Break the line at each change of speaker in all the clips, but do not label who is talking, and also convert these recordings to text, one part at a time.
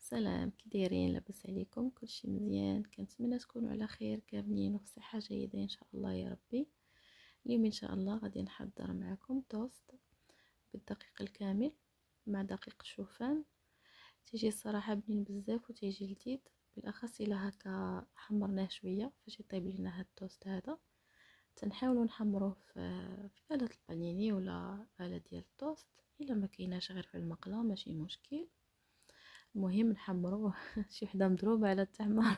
سلام، كي دايرين؟ لاباس عليكم؟ كلشي مزيان؟ كنتمنى تكونوا على خير كاملين وفي صحه جيده ان شاء الله يا ربي. اليوم ان شاء الله غادي نحضر معكم توست بالدقيق الكامل مع دقيق الشوفان. تيجي الصراحه بنين بزاف وتيجي لذيذ، بالاخص الا هكا حمرناه شويه فاش يطيب لنا هاد التوست هذا. تنحاولوا نحمروه في آلة البانيني ولا آلة ديال التوست، الا ما كايناش غير في المقله ماشي مشكل. المهم نحمروه شي وحده مضروبه على التحمار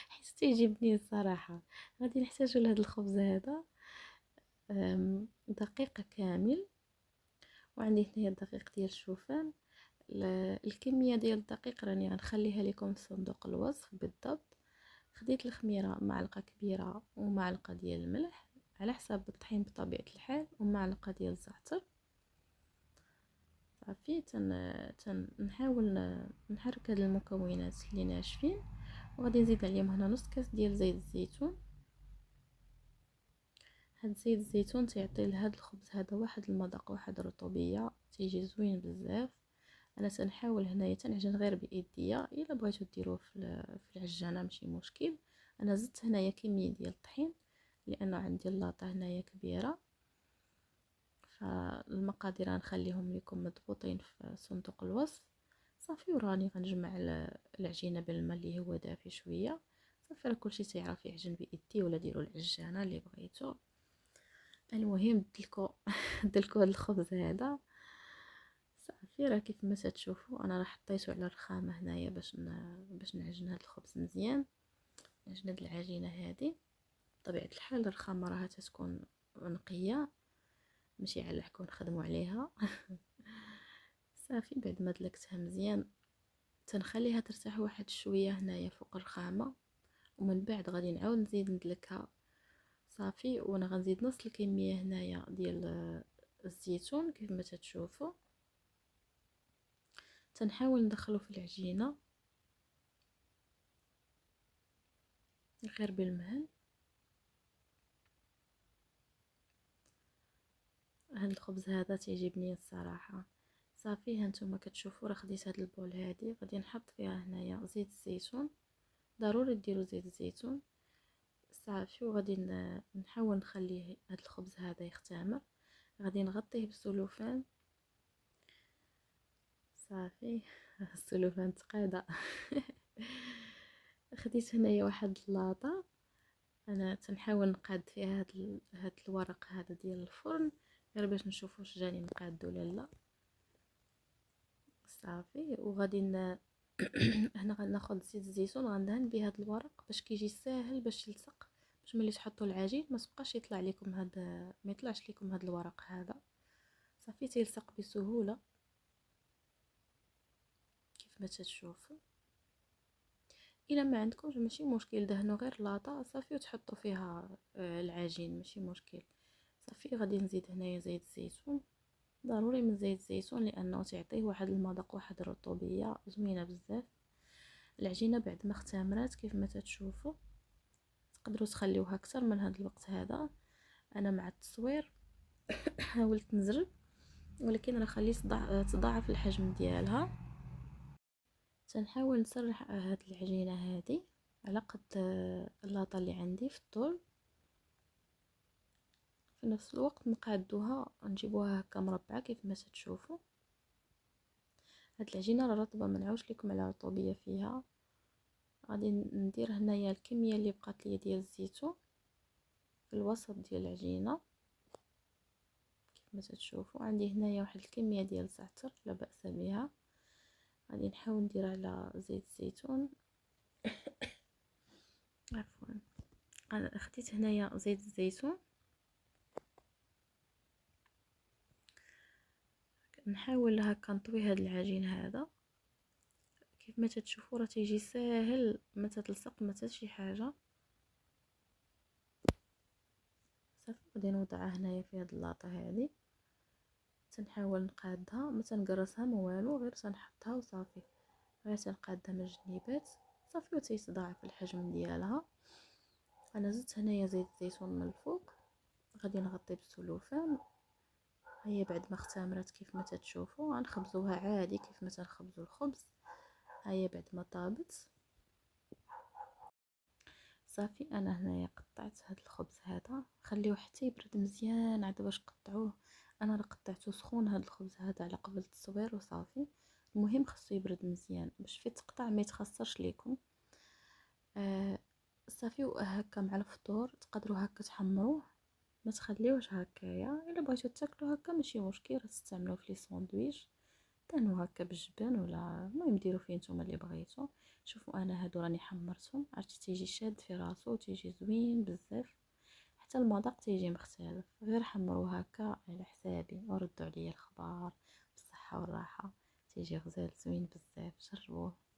حيت تيجبني الصراحه. غادي نحتاجو لهاد الخبز هذا دقيق كامل، وعندي هنايا الدقيق ديال الشوفان. الكميه ديال الدقيق راني غنخليها لكم في صندوق الوصف بالضبط. خديت الخميره معلقه كبيره ومعلقه ديال الملح على حساب الطحين بطبيعه الحال، ومعلقه ديال الزعتر. صافي نحاول نحرك هاد المكونات اللي ناشفين، وغادي نزيد عليهم هنا نص كاس ديال زيت الزيتون. هاد زيت الزيتون تيعطي لهاد الخبز هذا واحد المذاق واحد الرطوبيه تيجي زوين بزاف. انا تنحاول هنايا تنعجن غير بايديا، الا بغيتو ديروه في العجانه ماشي مشكل. انا زدت هنايا كميه ديال الطحين لانه عندي اللاطه هنايا كبيره، فالمقادير غنخليهم لكم مضبوطين في صندوق الوصف. صافي وراني غنجمع العجينه بالماء اللي هو دافي شويه. صافي راه كلشي تيعرف يعجن بايديه، ولا ديروا العجانه اللي بغيتو. المهم دلكو دلكو هاد الخبز هذا. صافي راه كيف ما تشوفوا انا راه حطيته على الرخامه هنايا باش نعجن هاد الخبز مزيان، نعجن هاد العجينه هذه. بطبيعه الحال الرخامه راها تكون نقيه، ماشي على حكون نخدموا عليها صافي بعد ما دلكتها مزيان تنخليها ترتاح واحد شويه هنايا فوق الرخامه، ومن بعد غادي نعاود نزيد ندلكها. صافي وانا غنزيد نص الكميه هنايا ديال الزيتون كيف ما تشوفوا. تنحاول ندخلو في العجينه غير بالمهل. هاد الخبز هذا تيجيبني الصراحه. صافي هانتوما كتشوفوا راه خديت هاد البول هادي غادي نحط فيها هنايا زيت الزيتون. ضروري ديروا زيت الزيتون. صافي وغادي نحاول نخليه هاد الخبز هذا يختمر. غادي نغطيه بالسلوفان. صافي السلوفان تقاده خديت هنايا واحد اللاطه، انا تنحاول نقاد فيها هاد الورق هذا ديال الفرن غير باش نشوفوا واش جاني مقاد ولا لا. صافي وغادي هنا غناخذ زيت الزيتون غندهن به هاد الورق باش كيجي ساهل باش يلصق، باش ملي تحطوا العجين ما تبقاش يطلع لكم ما يطلعش لكم هاد الورق هذا. صافي تيلصق بسهوله كيف ما تشوفوا. الا ما عندكمش ماشي مشكل، دهنوا غير لاطه صافي وتحطوا فيها العجين ماشي مشكل. صافي غادي نزيد هنايا زيت الزيتون. ضروري من زيت الزيتون لانه تعطيه واحد المذاق واحد الرطوبيه زوينه بزاف. العجينه بعد ما اختمرات كيف ما تشوفوا تقدروا تخليوها اكثر من هذا الوقت هذا. انا مع التصوير حاولت نزرب، ولكن راه خليت تضاعف الحجم ديالها. تنحاول نسرح هاد العجينه هذه على قد اللاطه اللي عندي في الطول. في نفس الوقت نقادوها نجيبوها هكا مربعه كيف ما تشوفوا. هاد العجينه راه رطبه ما نعاودش لكم على الرطوبيه فيها. غادي ندير هنايا الكميه اللي بقات لي ديال الزيتون في الوسط ديال العجينه كيف ما تشوفوا. عندي هنايا واحد الكميه ديال الزعتر لا باس بها. غادي نحاول ندير على زيت الزيتون عفوا. انا خديت هنايا زيت الزيتون. نحاول هكا نطوي هاد العجين هذا كيف ما تشوفوا راه تيجي ساهل ما تلصق ما حتى شي حاجه. صافي غادي نوضعها هنايا في هاد اللاطه هذه. تنحاول نقادها ما تنقرصها ما والو غير تنحطها وصافي. غير تنقادها من الجنيبات صافي وتيتضاعف الحجم ديالها. انا زدت هنايا زيت الزيتون من الفوق. غادي نغطي بالسلوفان. هي بعد ما اختمرت كيف ما تشوفوا غنخبزوها عادي كيف ما تنخبزوا الخبز. هيا بعد ما طابت صافي. انا هنايا قطعت هاد الخبز هذا، خليوه حتى يبرد مزيان عاد باش قطعوه. انا راه قطعته سخون هاد الخبز هذا على قبل التصوير وصافي. المهم خصو يبرد مزيان باش في تقطع ما يتخسرش ليكم. صافي. وهكا مع الفطور تقدروا هكا تحمروه، ما تخليوش هكايا. الا بغيتو تاكلوا هكا ماشي مشكل، راه تستعملوه في لي ساندويتش دهنوه هكا بالجبن ولا المهم ديروا فيه نتوما اللي بغيتو. شوفوا انا هادو راني حمرتهم، عرفتي تيجي شاد في راسو وتيجي زوين بزاف، حتى المذاق تيجي مختلف. غير حمروه هكا على حسابي وردوا عليا الخبار بالصحه والراحه، تيجي غزال زوين بزاف. جربوه.